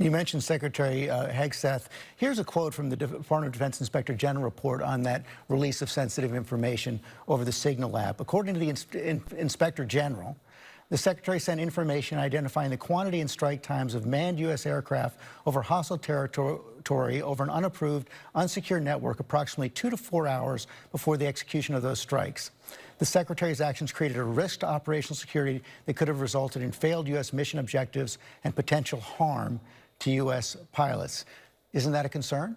You mentioned Secretary Hegseth. Here's a quote from the Department of Defense Inspector General report on that release of sensitive information over the Signal app. According to the Inspector General, the Secretary sent information identifying the quantity and strike times of manned U.S. aircraft over hostile territory over an unapproved, unsecured network approximately 2 to 4 hours before the execution of those strikes. The Secretary's actions created a risk to operational security that could have resulted in failed U.S. mission objectives and potential harm to U.S. pilots. Isn't that a concern?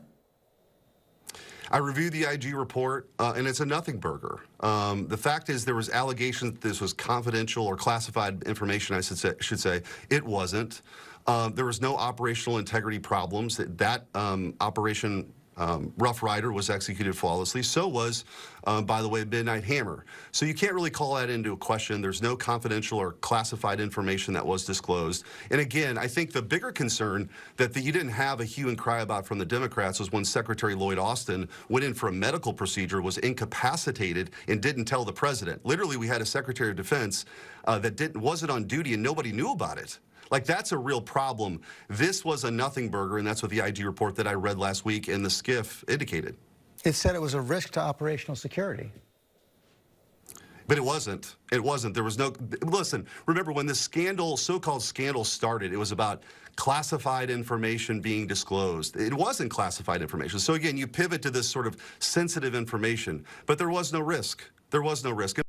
I reviewed the IG report, and it's a nothing burger. The fact is there was allegations that this was confidential or classified information, I should say. It wasn't. There was no operational integrity problems. That operation Rough Rider was executed flawlessly. So was, by the way, Midnight Hammer. So you can't really call that into a question. There's no confidential or classified information that was disclosed. And again, I think the bigger concern that you didn't have a hue and cry about from the Democrats was when Secretary Lloyd Austin went in for a medical procedure, was incapacitated, and didn't tell the president. Literally, we had a Secretary of Defense that wasn't on duty, and nobody knew about it. Like, that's a real problem. This was a nothing burger, and that's what the IG report that I read last week and the SCIF indicated. It said it was a risk to operational security. But it wasn't. It wasn't. There was no... Listen, remember, when this scandal, so-called scandal started, it was about classified information being disclosed. It wasn't classified information. So, again, you pivot to this sort of sensitive information. But there was no risk. There was no risk.